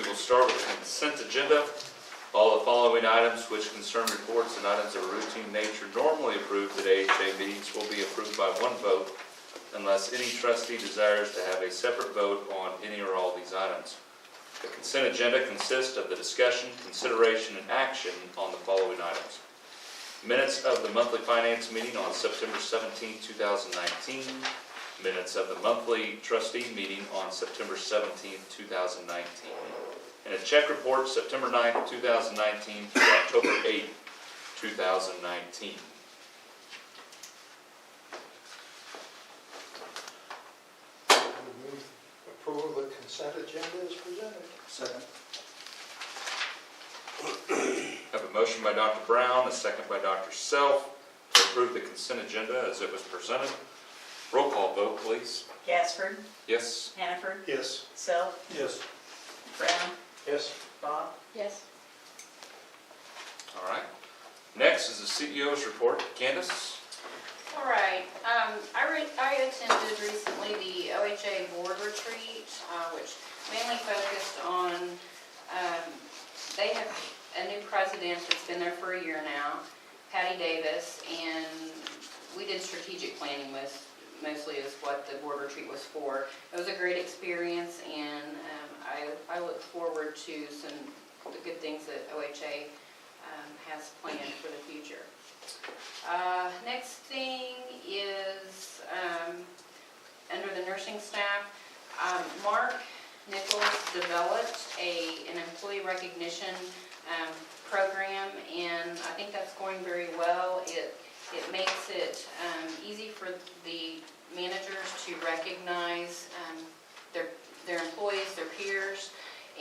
We will start with the consent agenda. All the following items which concern reports and items of a routine nature normally approved at AHA meetings will be approved by one vote unless any trustee desires to have a separate vote on any or all these items. The consent agenda consists of the discussion, consideration, and action on the following items. Minutes of the monthly finance meeting on September 17, 2019. Minutes of the monthly trustee meeting on September 17, 2019. And a check report September 9, 2019 through October 8, 2019. Move approval of the consent agenda as presented. Second. I have a motion by Dr. Brown, a second by Dr. Self to approve the consent agenda as it was presented. Roll call vote, please. Gaspard, Yes. Hannaford, Yes. Self, Yes. Brown, Yes. Bob. Yes. All right. Next is the CEO's report. Candace? All right. I attended recently the OHA board retreat, which mainly focused on, they have a new president that's been there for a year now, Patty Davis, and we did strategic planning mostly is what the board retreat was for. It was a great experience, and I look forward to some of the good things that OHA has planned for the future. Next thing is under the nursing staff, Mark Nichols developed an employee recognition program, and I think that's going very well. It makes it easy for the managers to recognize their employees, their peers,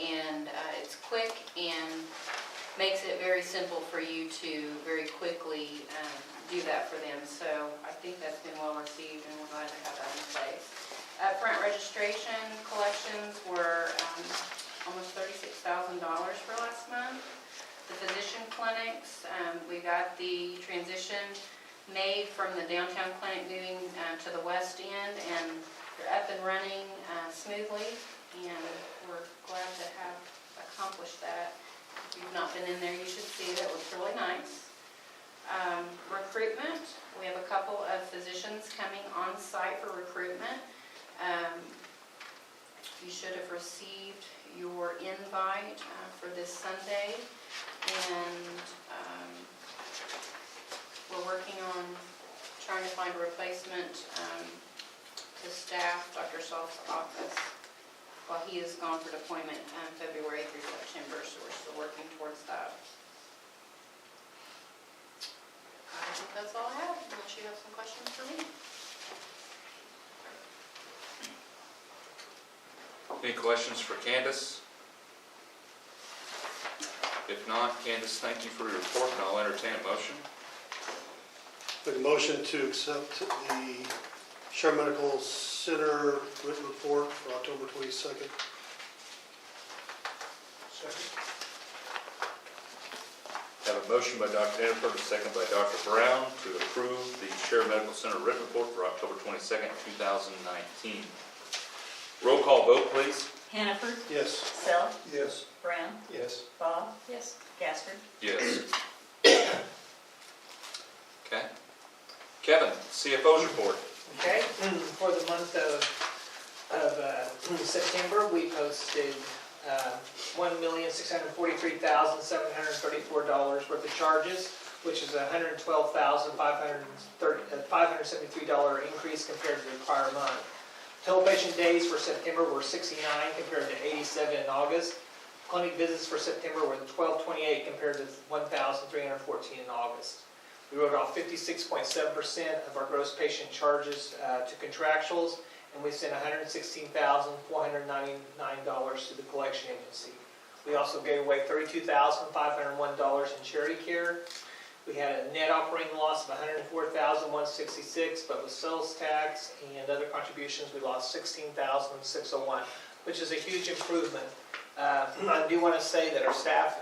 and it's quick and makes it very simple for you to very quickly do that for them. So I think that's been well received, and we're glad to have that in place. Upfront registration collections were almost $36,000 for last month. The physician clinics, we got the transition made from the downtown clinic moving to the west end, and they're up and running smoothly, and we're glad to have accomplished that. If you've not been in there, you should see it. It looks really nice. Recruitment, we have a couple of physicians coming on site for recruitment. You should have received your invite for this Sunday, and we're working on trying to find a replacement to staff Dr. Salt's office while he is gone for deployment February through September, so we're still working towards that. I think that's all I have, unless you have some questions for me. Any questions for Candace? If not, Candace, thank you for your report, and I'll entertain a motion. Make a motion to accept the Share Medical Center written report for October 22nd. Second. I have a motion by Dr. Hannaford, a second by Dr. Brown to approve the Share Medical Center written report for October 22nd, 2019. Roll call vote, please. Hannaford, Yes. Self, Yes. Brown, Yes. Bob. Yes. Gaspard. Yes. Okay. Kevin, CFO's report. Okay, for the month of September, we posted $1,643,734 worth of charges, which is a $112,573 increase compared to the prior month. Total patient days for September were 69 compared to 87 in August. Clinic visits for September were 1,228 compared to 1,314 in August. We wrote off 56.7% of our gross patient charges to contractuals, and we sent $116,499 to the collection agency. We also gave away $32,501 in charity care. We had a net operating loss of $104,166, but with sales tax and other contributions, we lost $16,601, which is a huge improvement. I do want to say that our staff,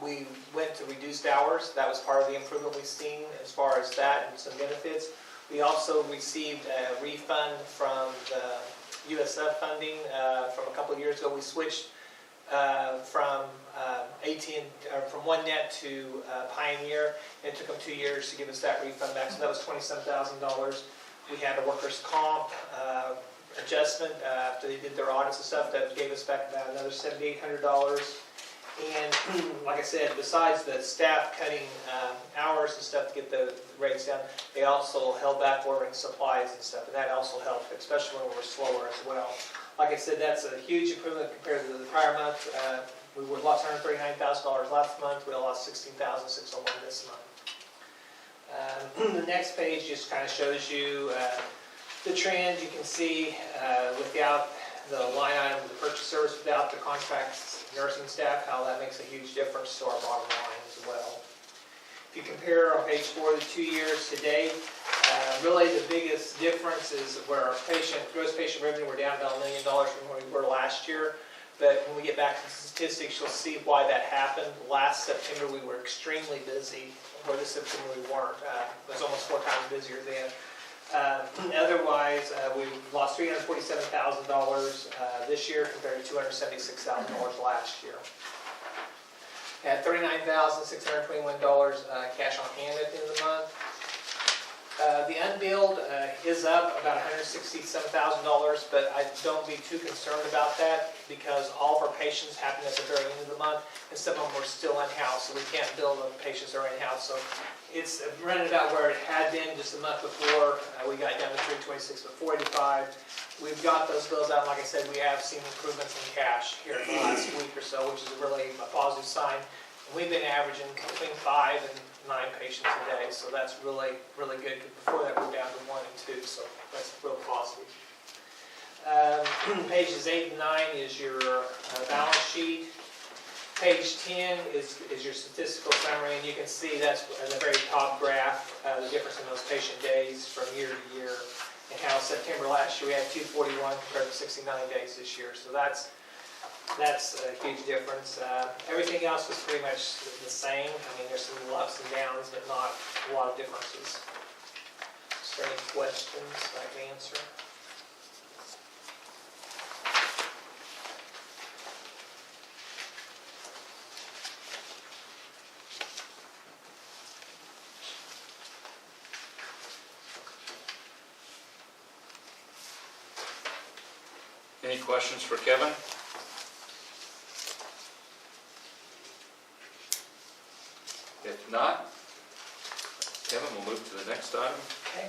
we went to reduced hours. That was part of the improvement we've seen as far as that and some benefits. We also received a refund from the USF funding from a couple of years ago. We switched from from OneNet to Pioneer. It took them 2 years to give us that refund back, so that was $27,000. We had a workers' comp adjustment after they did their audits and stuff that gave us back about another $7,800. And like I said, besides the staff cutting hours and stuff to get the rates down, they also held back ordering supplies and stuff, and that also helped, especially when we were slower as well. Like I said, that's a huge improvement compared to the prior month. We lost $139,000 last month. We lost $16,601 this month. The next page just kind of shows you the trend. You can see without the line item of the purchase service, without the contracts nursing staff, how that makes a huge difference to our bottom line as well. If you compare on page 4 the 2 years to date, really the biggest difference is where our gross patient revenue, we're down about $1 million from where we were last year. But when we get back to the statistics, you'll see why that happened. Last September, we were extremely busy, where this September we weren't. It was almost 4 times busier then. Otherwise, we lost $347,000 this year compared to $276,000 last year. At $39,621 cash on hand at the end of the month. The unbilled is up about $167,000, but I don't be too concerned about that because all of our patients happen at the very end of the month, and some of them are still in-house, so we can't bill the patients that are in-house. So it's running about where it had been just a month before. We got down to $326, but $485. We've got those bills out. Like I said, we have seen improvements in cash here in the last week or so, which is really a positive sign. We've been averaging between 5 and 9 patients a day, so that's really, really good. Before that, we were down to 1 and 2, so that's real positive. Pages 8 and 9 is your balance sheet. Page 10 is your statistical summary, and you can see that's in the very top graph, the difference in those patient days from year to year, and how September last year we had 241 compared to 69 days this year. So that's a huge difference. Everything else was pretty much the same. I mean, there's some ups and downs, but not a lot of differences. Is there any questions I can answer? Any questions for Kevin? If not, Kevin, we'll move to the next item. Okay.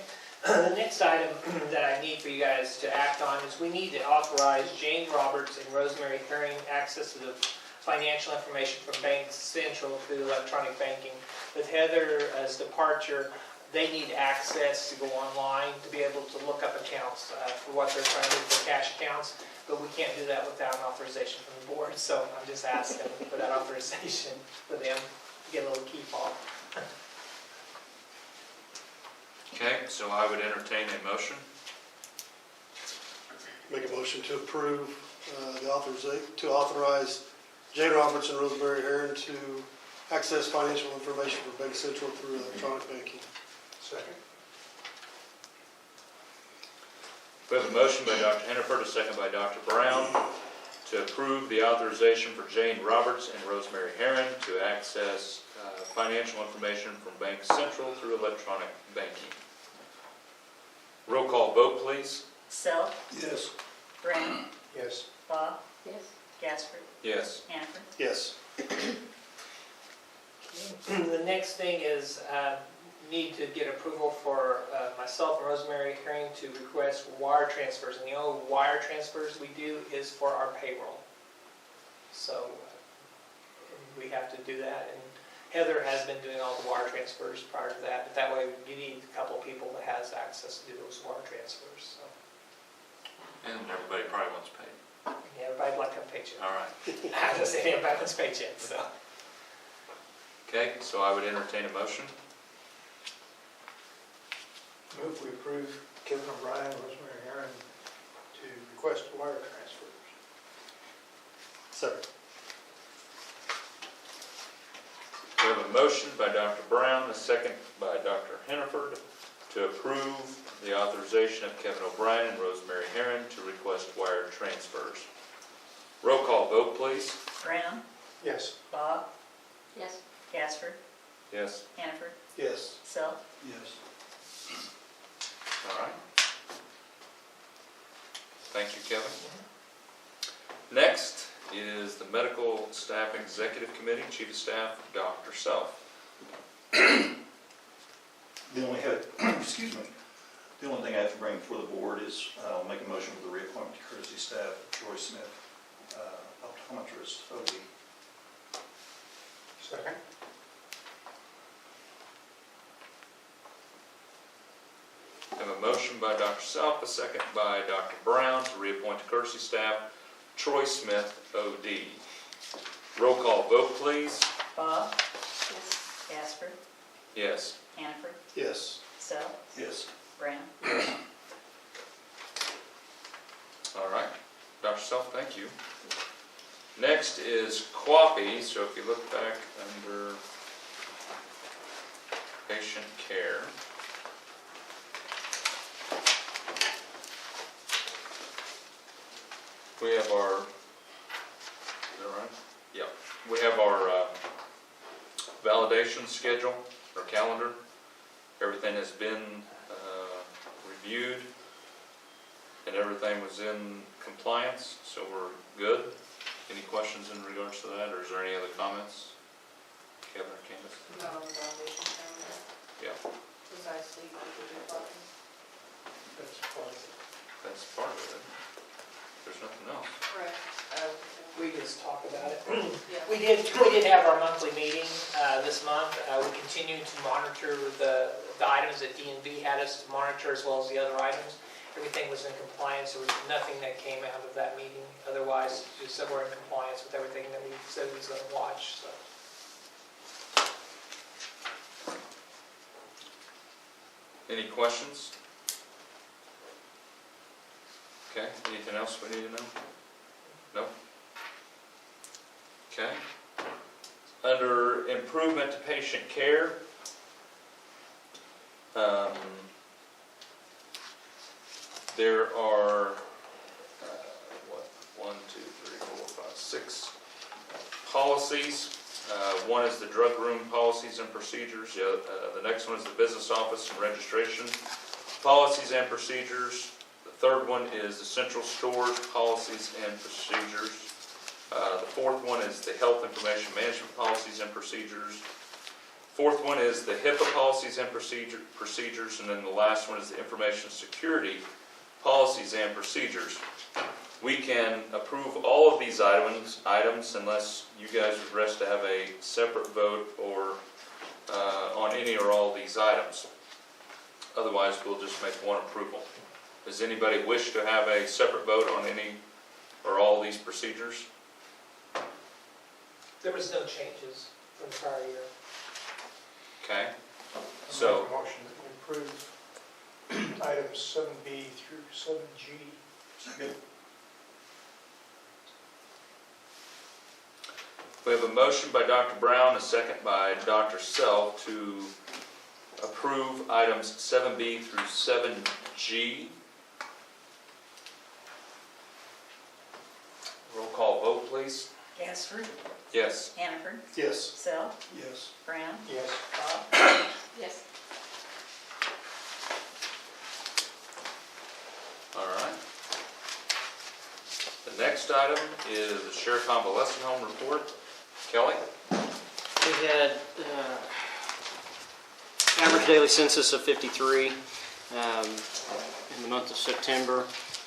The next item that I need for you guys to act on is we need to authorize Jane Roberts and Rosemary Herring access to the financial information from Bank Central through electronic banking. With Heather's departure, they need access to go online to be able to look up accounts for what they're trying to do for cash accounts, but we can't do that without an authorization from the board, so I'm just asking for that authorization for them to get a little key fob. Okay, so I would entertain a motion. Make a motion to approve to authorize Jane Roberts and Rosemary Herron to access financial information from Bank Central through electronic banking. Second. We have a motion by Dr. Hannaford, a second by Dr. Brown, to approve the authorization for Jane Roberts and Rosemary Herron to access financial information from Bank Central through electronic banking. Roll call vote, please. Self, Yes. Brown, Yes. Bob. Yes. Gasper, Yes. Hannaford. Yes. The next thing is need to get approval for myself and Rosemary Herring to request wire transfers. And the only wire transfers we do is for our payroll. So we have to do that. And Heather has been doing all the wire transfers prior to that. But that way you need a couple of people that has access to do those wire transfers. So, And everybody probably wants paid. yeah, everybody'd like a paycheck. All right. I was just saying everybody wants paycheck. So. Okay, so I would entertain a motion. Move we approve Kevin O'Brien, Rosemary Herron to request wire transfers. Second. We have a motion by Dr. Brown, a second by Dr. Hannaford, to approve the authorization of Kevin O'Brien and Rosemary Herron to request wire transfers. Roll call vote, please. Brown, Yes. Bob, Yes. Gasper, Yes. Hannaford, Yes. Self. Yes. All right. Thank you, Kevin. Next is the Medical Staff Executive Committee, Chief of Staff, Dr. Self. The only, excuse me, the only thing I have to bring before the board is I'll make a motion for the reappointment to courtesy staff, Troy Smith, optometrist, OD. Second? I have a motion by Dr. Self, a second by Dr. Brown to reappoint to courtesy staff, Troy Smith, OD. Roll call vote, please. Bob, Yes. Gasper, Yes. Hannaford, Yes. Self, Yes. Brown. All right. Dr. Self, thank you. Next is QAPI, so if you look back under patient care. We have our, is that right? Yeah. We have our validation schedule, or calendar. Everything has been reviewed, and everything was in compliance, so we're good. Any questions in regards to that, or is there any other comments? Kevin or Candace? Not on the foundation calendar, Yeah, because I sleep with the buttons. That's fine. that's part of it. There's nothing else. Correct. We just talk about it. Yeah. We did have our monthly meeting this month. We continue to monitor the items that DNV had us to monitor, as well as the other items. Everything was in compliance. There was nothing that came out of that meeting. Otherwise, just said we're in compliance with everything that we said we was going to watch. So. Any questions? Okay, anything else we need to know? No? Okay. Under improvement to patient care, there are, 6 policies. One is the drug room policies and procedures. The next one is the business office and registration policies and procedures. The third one is the central stores policies and procedures. The fourth one is the health information management policies and procedures. Fourth one is the HIPAA policies and procedures, and then the last one is the information security policies and procedures. We can approve all of these items unless you guys would rest to have a separate vote or on any or all of these items. Otherwise, we'll just make one approval. Does anybody wish to have a separate vote on any or all these procedures? There was no changes from the prior year. Okay, I'll so make a motion that we approve items 7B through 7G. Second. we have a motion by Dr. Brown, a second by Dr. Self to approve items 7B through 7G. Roll call vote, please. Gasper, Yes. Hannaford, Yes. Self, Yes. Brown, Yes. Bob. Yes. All right. The next item is the Sheriff Convalescent Home Report. Kelly? We had average daily census of 53 in the month of September.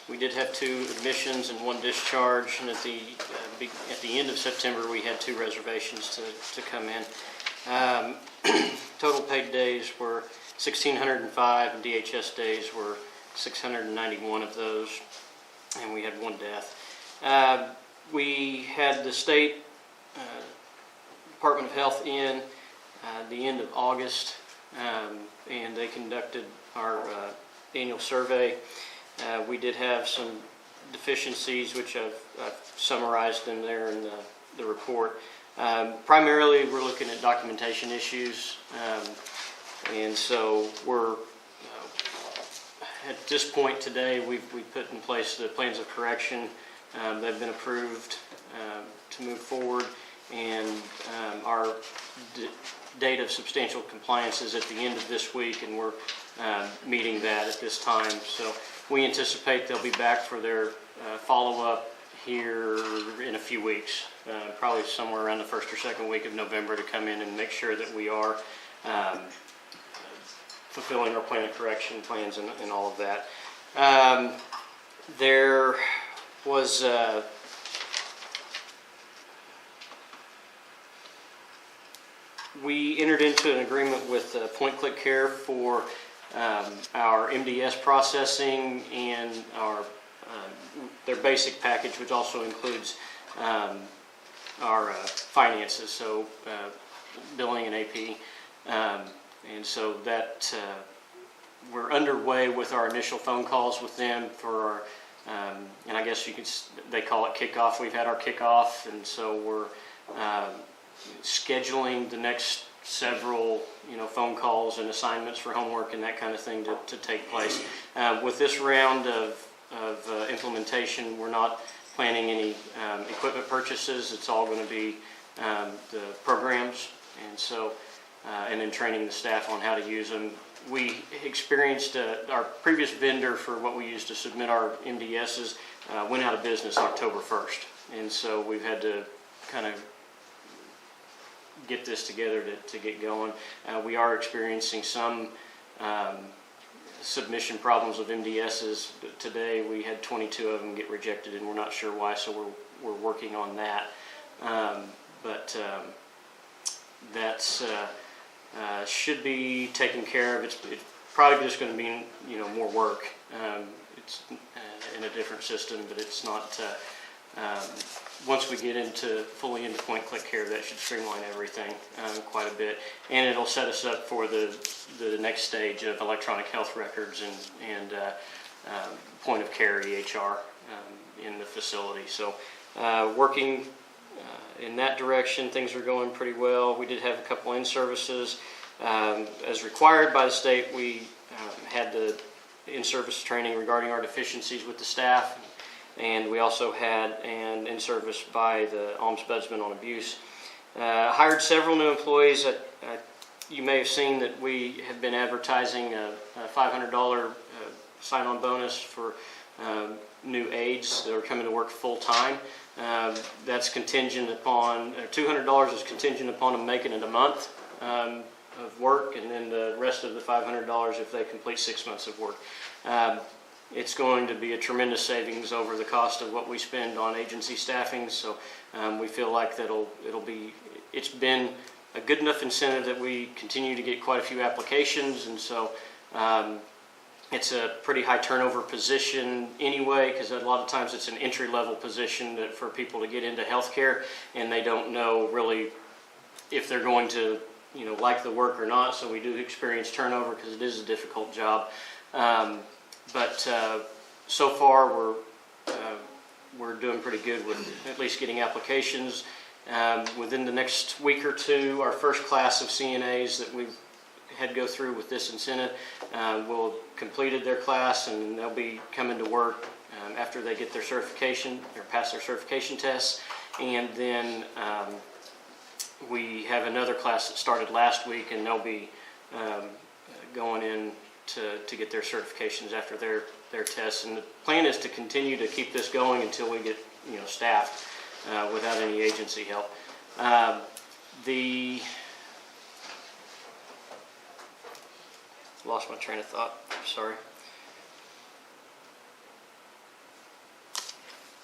We did have 2 admissions and 1 discharge, and at the end of September, we had 2 reservations to come in. Total paid days were 1,605, and DHS days were 691 of those, and we had 1 death. We had the state Department of Health in the end of August, and they conducted our annual survey. We did have some deficiencies, which I've summarized in there in the report. Primarily, we're looking at documentation issues, and so we're at this point today, we put in place the plans of correction. They've been approved. to move forward, and our date of substantial compliance is at the end of this week, and we're meeting that at this time. So we anticipate they'll be back for their follow-up here in a few weeks, probably somewhere around the first or second week of November, to come in and make sure that we are fulfilling our plan of correction plans and all of that. There was we entered into an agreement with Point Click Care for our MDS processing and our their basic package, which also includes our finances, so billing and AP. And so that we're underway with our initial phone calls with them for our, and I guess they call it kickoff. We've had our kickoff, and so we're scheduling the next several, phone calls and assignments for homework and that kind of thing to take place. With this round of implementation, we're not planning any equipment purchases. It's all going to be the programs, and so and then training the staff on how to use them. We experienced our previous vendor for what we used to submit our MDSs went out of business October 1st, and so we've had to kind of get this together to get going. We are experiencing some submission problems with MDSs. Today we had 22 of them get rejected, and we're not sure why, so we're working on that. But that's should be taken care of. It's probably just going to mean more work. It's in a different system, but it's not. Once we get fully into Point Click Care, that should streamline everything quite a bit, and it'll set us up for the next stage of electronic health records and point of care EHR in the facility. So working in that direction, things are going pretty well. We did have a couple in-services. As required by the state, we had the in-service training regarding our deficiencies with the staff, and we also had an in-service by the Ombudsman on abuse. Hired several new employees. You may have seen that we have been advertising a $500 sign-on bonus for new aides that are coming to work full-time. That's contingent upon, $200 is contingent upon them making it a month of work, and then the rest of the $500 if they complete 6 months of work. It's going to be a tremendous savings over the cost of what we spend on agency staffing, so we feel like it's been a good enough incentive that we continue to get quite a few applications, and so it's a pretty high turnover position anyway, because a lot of times it's an entry-level position for people to get into healthcare, and they don't know really if they're going to like the work or not, so we do experience turnover because it is a difficult job. But so far we're doing pretty good with at least getting applications. Within the next week or two, our first class of CNAs that we've had go through with this incentive will have completed their class, and they'll be coming to work after they get their certification or pass their certification tests. And then we have another class that started last week, and they'll be going in to get their certifications after their tests. And the plan is to continue to keep this going until we get staffed without any agency help. Lost my train of thought, sorry.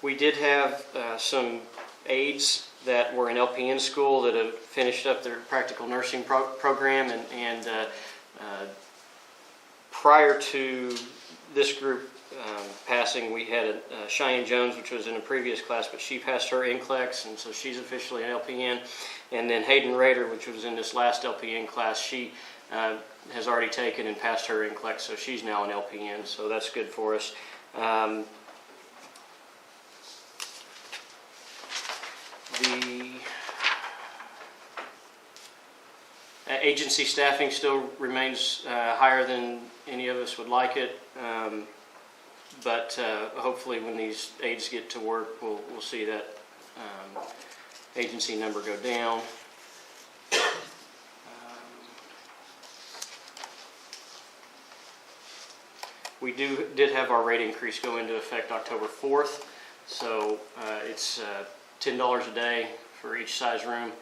We did have some aides that were in LPN school that have finished up their practical nursing program, and prior to this group passing, we had Cheyenne Jones, which was in a previous class, but she passed her NCLEX, and so she's officially an LPN. And then Hayden Rader, which was in this last LPN class, she has already taken and passed her NCLEX, so she's now an LPN, so that's good for us. The agency staffing still remains higher than any of us would like it, but hopefully when these aides get to work, we'll see that agency number go down. We did have our rate increase go into effect October 4th, so it's $10 a day for each size room,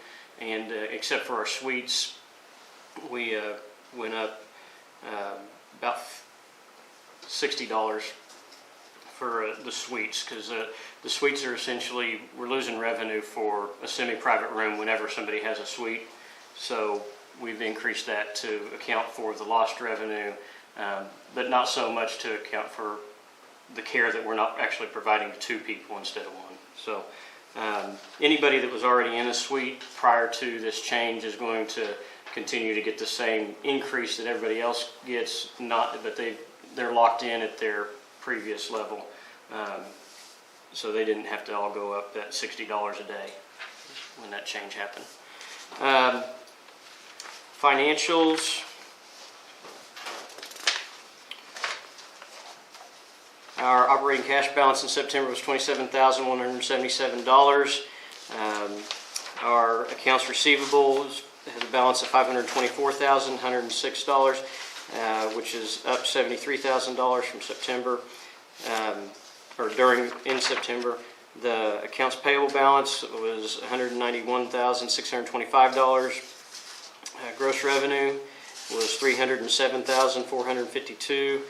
and except for our suites, we went up about $60 for the suites, because the suites are essentially, we're losing revenue for a semi-private room whenever somebody has a suite, so we've increased that to account for the lost revenue, but not so much to account for the care that we're not actually providing to 2 people instead of 1. So anybody that was already in a suite prior to this change is going to continue to get the same increase that everybody else gets, but they're locked in at their previous level. So they didn't have to all go up that $60 a day when that change happened. Financials. Our operating cash balance in September was $27,177. Our accounts receivable has a balance of $524,106, which is up $73,000 from September, in September. The accounts payable balance was $191,625. Gross revenue was $307,452.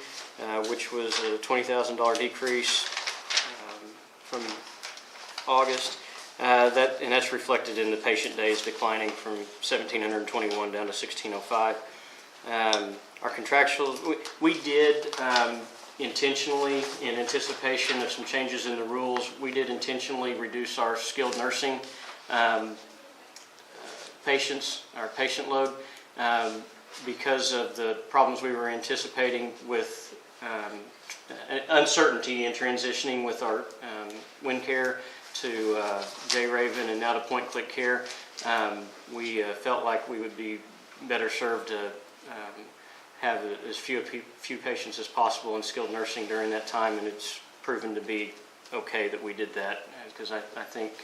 Which was a $20,000 decrease from August. That's reflected in the patient days declining from 1,721 down to 1,605. Our contractual, we did intentionally, in anticipation of some changes in the rules, we did intentionally reduce our skilled nursing patients, our patient load, because of the problems we were anticipating with uncertainty in transitioning with our WindCare to J-Raven and now to point-click care. We felt like we would be better served to have as few patients as possible in skilled nursing during that time, and it's proven to be okay that we did that, because I think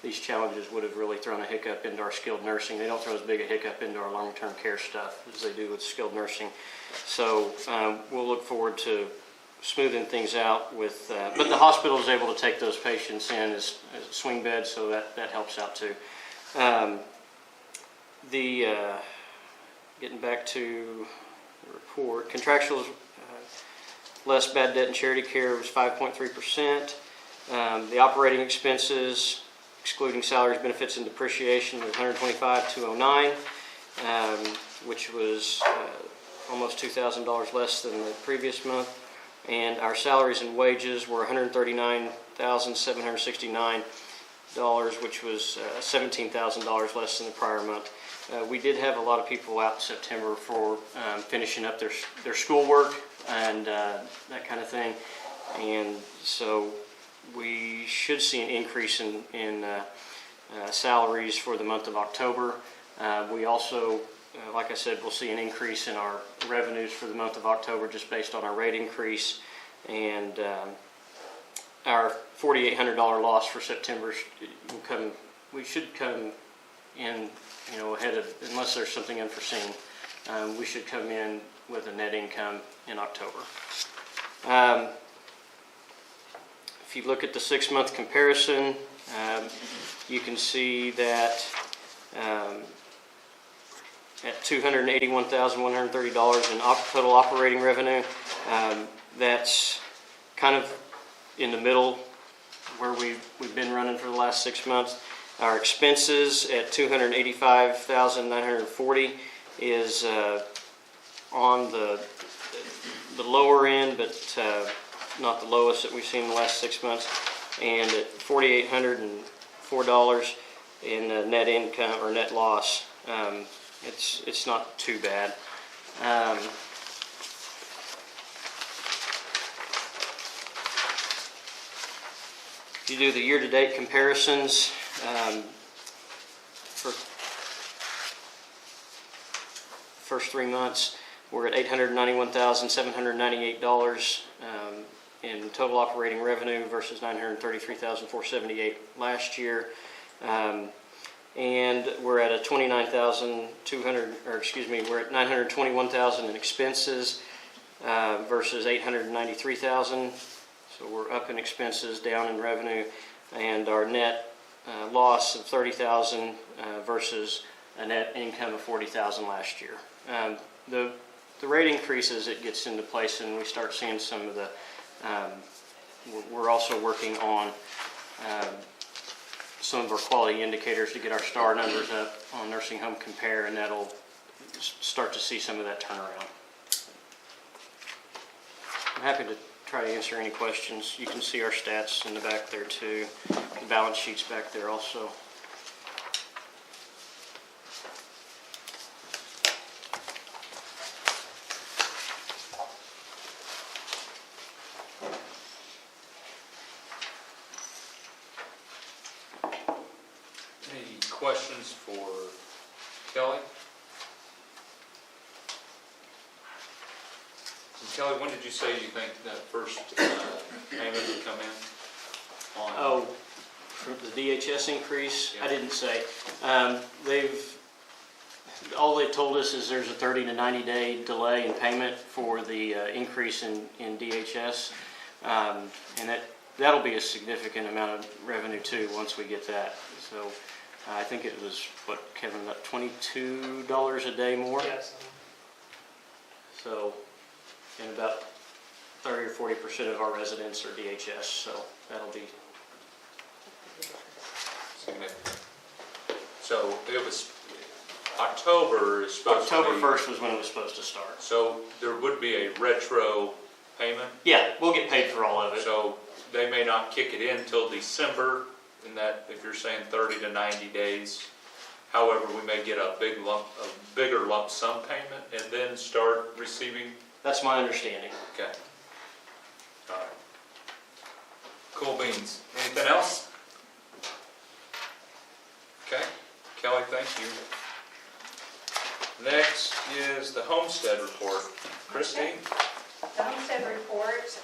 these challenges would have really thrown a hiccup into our skilled nursing. They don't throw as big a hiccup into our long-term care stuff as they do with skilled nursing. So we'll look forward to smoothing things out with, but the hospital is able to take those patients in as swing beds, so that helps out too. Getting back to the report, contractuals less bad debt and charity care was 5.3%. The operating expenses, excluding salaries, benefits, and depreciation, was $125,209, which was almost $2,000 less than the previous month. And our salaries and wages were $139,769, which was $17,000 less than the prior month. We did have a lot of people out in September for finishing up their schoolwork and that kind of thing, and so we should see an increase in salaries for the month of October. We also, like I said, we'll see an increase in our revenues for the month of October just based on our rate increase, and our $4,800 loss for September will come. We should come in, ahead of, unless there's something unforeseen. We should come in with a net income in October. If you look at the 6-month comparison, you can see that at $281,130 in total operating revenue, that's kind of in the middle where we've been running for the last 6 months. Our expenses at $285,940 is on the lower end, but not the lowest that we've seen in the last 6 months, and at $4,804 in net income or net loss. It's not too bad. If you do the year-to-date comparisons, for first 3 months, we're at $891,798 in total operating revenue versus $933,478 last year. And we're at a we're at $921,000 in expenses versus $893,000. So we're up in expenses, down in revenue, and our net loss of $30,000 versus a net income of $40,000 last year. The rate increases, it gets into place, and we start seeing some of the. We're also working on some of our quality indicators to get our STAR numbers up on nursing home compare, and that'll start to see some of that turnaround. I'm happy to try to answer any questions. You can see our stats in the back there too. The balance sheet's back there also. Any questions for Kelly? And Kelly, when did you say you think that first payment would come in? Oh, for the DHS increase, I didn't say. All they've told us is there's a 30 to 90 day delay in payment for the increase in DHS. And that'll be a significant amount of revenue too once we get that. So I think it was, what, Kevin, about $22 a day more? Yes. So, and about 30 or 40% of our residents are DHS, so that'll be. Significant. So it was, October is supposed to be. October 1st was when it was supposed to start. So there would be a retro payment, Yeah, we'll get paid for all of it. so they may not kick it in till December, in that, if you're saying 30 to 90 days. However, we may get a bigger lump sum payment and then start receiving. That's my understanding. Okay. All right. Cool beans. Anything else? Okay. Kelly, thank you. Next is the homestead report. Christine? The homestead report,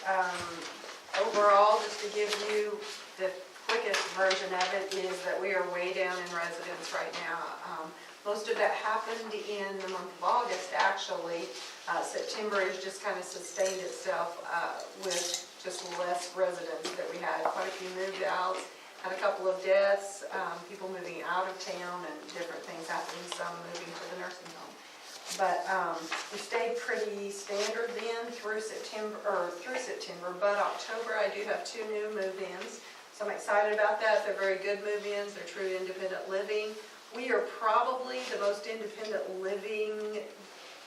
overall, just to give you the quickest version of it, is that we are way down in residents right now. Most of that happened in the month of August, actually. September has just kind of sustained itself with just less residents that we had. Quite a few moved out, had a couple of deaths, people moving out of town, and different things happening, some moving to the nursing home. But we stayed pretty standard then through September, but October I do have 2 new move-ins. So I'm excited about that. They're very good move-ins. They're true independent living. We are probably the most independent living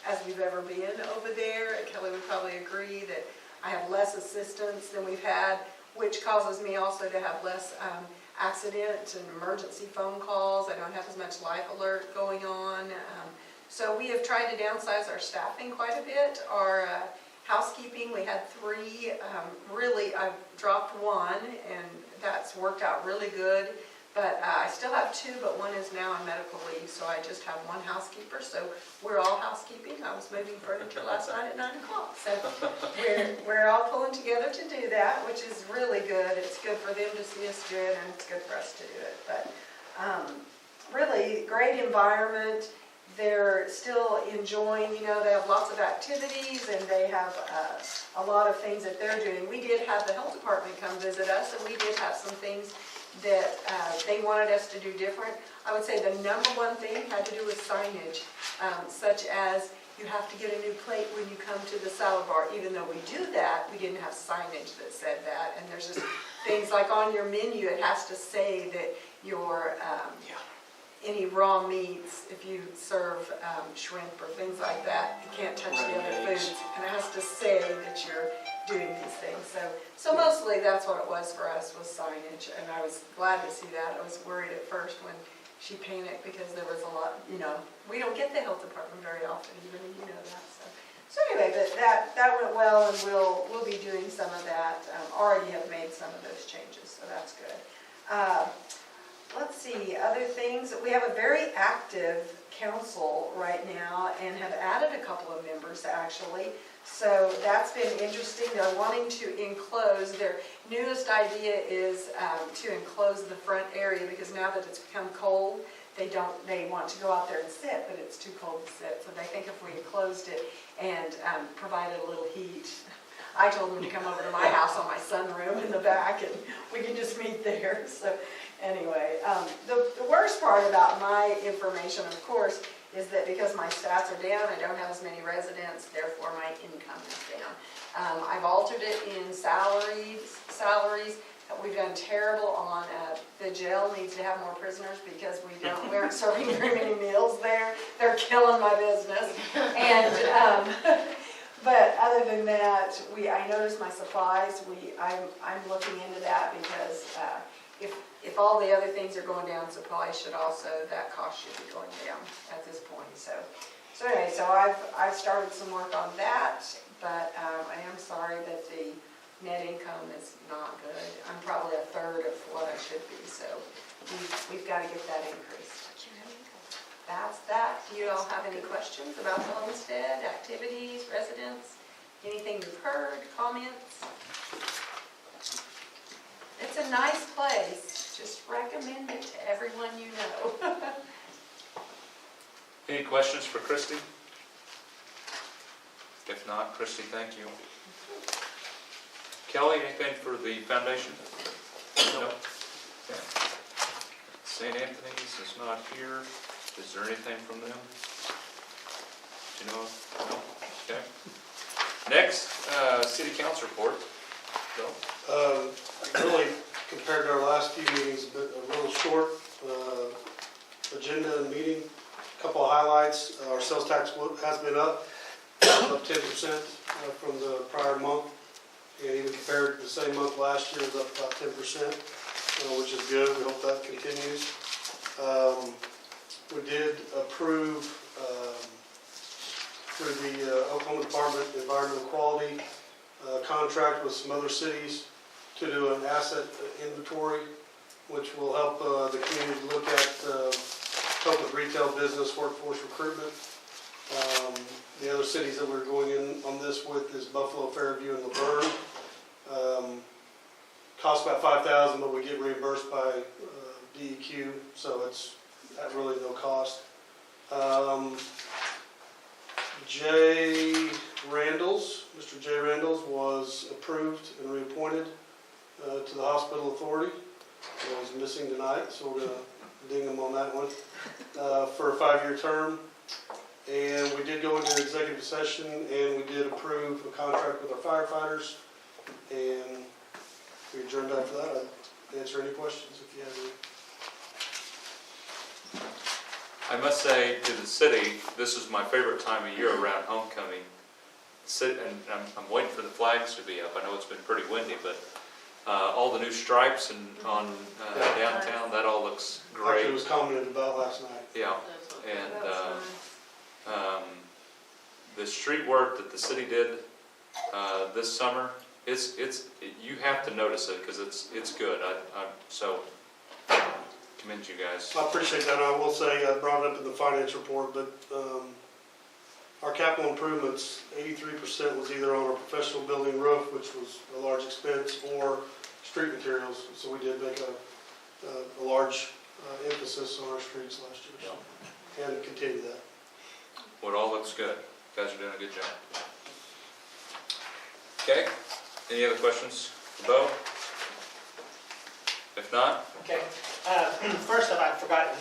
as we've ever been over there. Kelly would probably agree that I have less assistance than we've had, which causes me also to have less accident and emergency phone calls. I don't have as much life alert going on. So we have tried to downsize our staffing quite a bit. Our housekeeping, we had 3. Really, I've dropped 1, and that's worked out really good. But I still have 2, but 1 is now on medical leave, so I just have 1 housekeeper. So we're all housekeeping. I was moving furniture last night at 9 o'clock. So we're all pulling together to do that, which is really good. It's good for them to see us do it, and it's good for us to do it. But really great environment. They're still enjoying, they have lots of activities, and they have a lot of things that they're doing. We did have the health department come visit us, and we did have some things that they wanted us to do different. I would say the number one thing had to do with signage, such as you have to get a new plate when you come to the salad bar. Even though we do that, we didn't have signage that said that. And there's just things like on your menu, it has to say that your any raw meats, if you serve shrimp or things like that, you can't touch the other foods. And it has to say that you're doing these things. So mostly that's what it was for us, was signage. And I was glad to see that. I was worried at first when she panicked because there was a lot, we don't get the health department very often, even that. So anyway, but that went well, and we'll be doing some of that. Already have made some of those changes, so that's good. Let's see, other things. We have a very active council right now and have added a couple of members actually. So that's been interesting. They're wanting to enclose, their newest idea is to enclose the front area because now that it's become cold, they want to go out there and sit, but it's too cold to sit. So they think if we enclosed it and provided a little heat. I told them to come over to my house on my sunroom in the back and we can just meet there. So anyway, the worst part about my information, of course, is that because my stats are down, I don't have as many residents, therefore my income is down. I've altered it in salaries. We've done terrible on, the jail needs to have more prisoners because we aren't serving very many meals there. They're killing my business. And, but other than that, I noticed my supplies, I'm looking into that because if all the other things are going down, supplies should also, that cost should be going down at this point. So anyway, so I've started some work on that, but I am sorry that the net income is not good. I'm probably a third of what I should be, so we've got to get that increased. That's that. Do you all have any questions about the homestead, activities, residents, anything you've heard, comments? It's a nice place. Just recommend it to everyone you know. Any questions for Christie? If not, Christie, thank you. Kelly, anything for the foundation? No. Okay. St. Anthony's is not here. Is there anything from them? Do you know? No? Okay. Next, city council report. Bill? Really, compared to our last few meetings, a little short agenda and meeting. A couple of highlights. Our sales tax has been up 10% from the prior month. And even compared to the same month last year, it was up about 10%, which is good. We hope that continues. We did approve through the Oklahoma Department of Environmental Quality contract with some other cities to do an asset inventory, which will help the community look at help with retail business, workforce recruitment. The other cities that we're going in on this with is Buffalo, Fairview, and Laverne. Costs about $5,000, but we get reimbursed by DEQ, so it's at really no cost. Mr. Jay Randalls was approved and reappointed to the hospital authority. He's missing tonight, so we're going to ding him on that one for a 5-year term. And we did go into an executive session and we did approve a contract with our firefighters. And we adjourned after that. I'd answer any questions if you have any. I must say to the city, this is my favorite time of year around homecoming. And I'm waiting for the flags to be up. I know it's been pretty windy, but all the new stripes and on downtown, that all looks great. Actually, it was commented about last night. Yeah, and the street work that the city did this summer, you have to notice it because it's good. So commend you guys. I appreciate that. I will say, I brought it up in the finance report, but our capital improvements, 83% was either on our professional building roof, which was a large expense, or street materials. So we did make a large emphasis on our streets last year, and continue that. Well, it all looks good. You guys are doing a good job. Okay, any other questions for Bo? If not, Okay. First off, I forgot in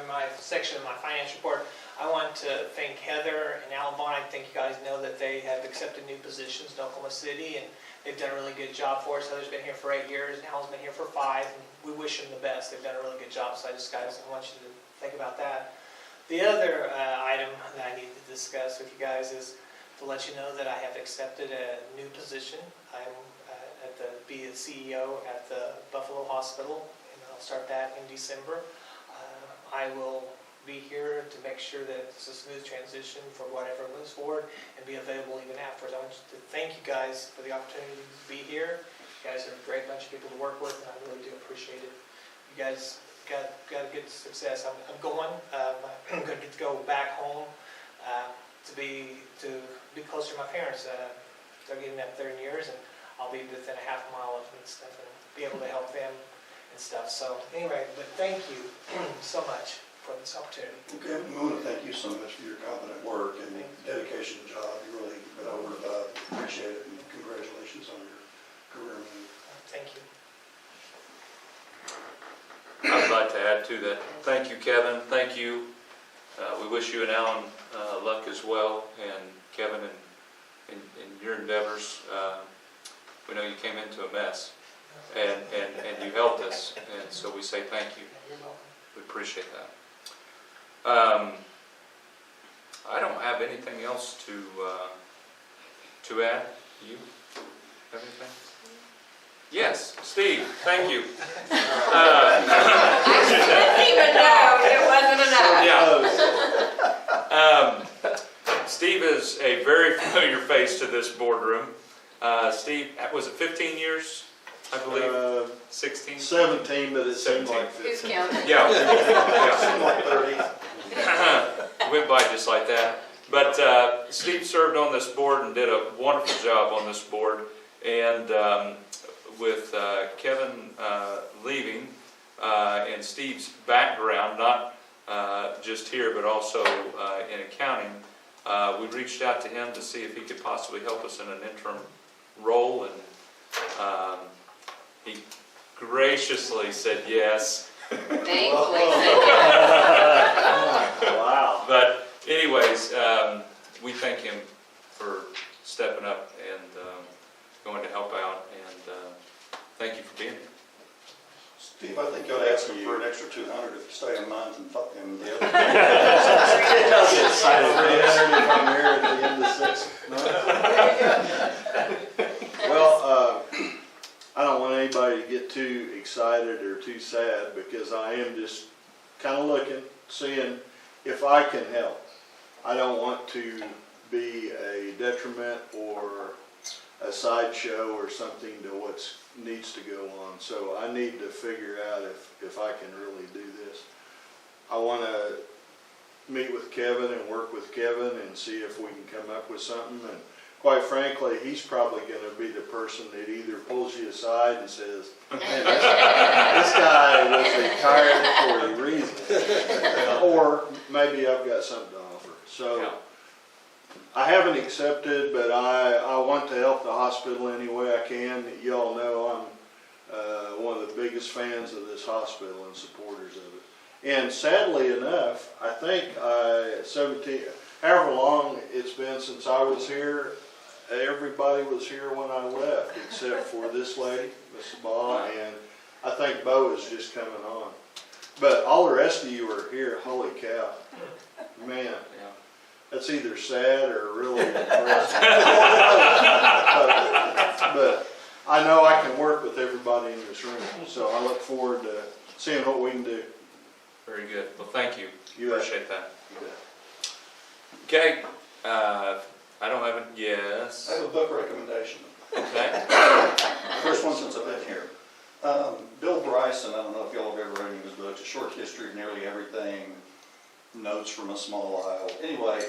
my section of my finance report, I want to thank Heather and Alva. I think you guys know that they have accepted new positions in Oklahoma City, and they've done a really good job for us. Heather's been here for 8 years, and Alva's been here for 5, and we wish them the best. They've done a really good job, so I want you to think about that. The other item that I need to discuss with you guys is to let you know that I have accepted a new position. I'm be the CEO at the Buffalo Hospital, and I'll start that in December. I will be here to make sure that it's a smooth transition for whatever moves forward and be available even afterwards. I want to thank you guys for the opportunity to be here. You guys are a great bunch of people to work with, and I really do appreciate it. You guys got a good success. I'm going, I'm going to get to go back home to be closer to my parents. They're getting up there in years, and I'll be within a half mile of them and stuff, and be able to help them and stuff. So anyway, but thank you so much for this opportunity. Okay, we want to thank you so much for your competent work and dedication to the job. You really been over and above. Appreciate it, and congratulations on your career move. Thank you. I'd like to add to that. Thank you, Kevin. Thank you. We wish you and Alan luck as well, and Kevin in your endeavors. We know you came into a mess, and you helped us, and so we say thank you. You're welcome. We appreciate that. I don't have anything else to add. You have anything? Yes, Steve, thank you. I didn't even know it wasn't enough. Yeah. Steve is a very familiar face to this boardroom. Steve, was it 15 years, I believe? 16? 17, but it seemed like Who's 15. counting? Yeah. Seemed like 30. Went by just like that. But Steve served on this board and did a wonderful job on this board. And with Kevin leaving and Steve's background, not just here but also in accounting, we reached out to him to see if he could possibly help us in an interim role, and he graciously said yes. Thankfully. Wow. But anyways, we thank him for stepping up and going to help out, and thank you for being here. Steve, I think you'll ask him for an extra 200 if you stay a month and fuck him the other. I'll get cited 300 if I'm here at the end of 6 months. Well, I don't want anybody to get too excited or too sad, because I am just kind of looking, seeing if I can help. I don't want to be a detriment or a sideshow or something to what needs to go on. So I need to figure out if I can really do this. I want to meet with Kevin and work with Kevin and see if we can come up with something. And quite frankly, he's probably going to be the person that either pulls you aside and says, man, this guy was retired for a reason. Or maybe I've got something to offer. So Yeah. I haven't accepted, but I want to help the hospital any way I can. You all know I'm one of the biggest fans of this hospital and supporters of it. And sadly enough, I think 17, however long it's been since I was here, everybody was here when I left, except for this lady, Mrs. Ball, and I think Bo is just coming on. But all the rest of you are here. Holy cow. Man. Yeah. That's either sad or really impressive. But I know I can work with everybody in this room, so I look forward to seeing what we can do. Very good. Well, thank you. You bet. Appreciate that. You bet. Okay. I don't have it. Yes. I have a book recommendation. Okay. First one since I've been here. Bill Bryson, I don't know if y'all have ever read any of his books, A Short History of Nearly Everything, Notes from a Small Isle. Anyway,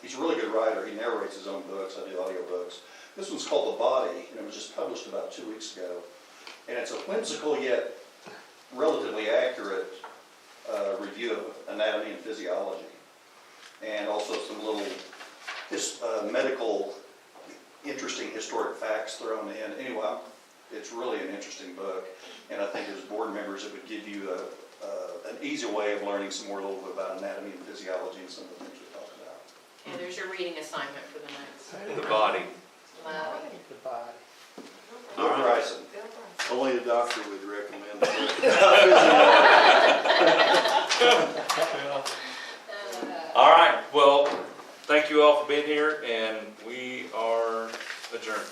he's a really good writer. He narrates his own books. I do audiobooks. This one's called The Body, and it was just published about 2 weeks ago. And it's a whimsical yet relatively accurate review of anatomy and physiology. And also some little medical, interesting historic facts thrown in. Anyway, it's really an interesting book. And I think as board members, it would give you an easy way of learning some more a little bit about anatomy and physiology and some of the things we talked about. And there's your reading assignment for the next. The body. Bill Bryson. Only a doctor would recommend it. All right. Well, thank you all for being here, and we are adjourned.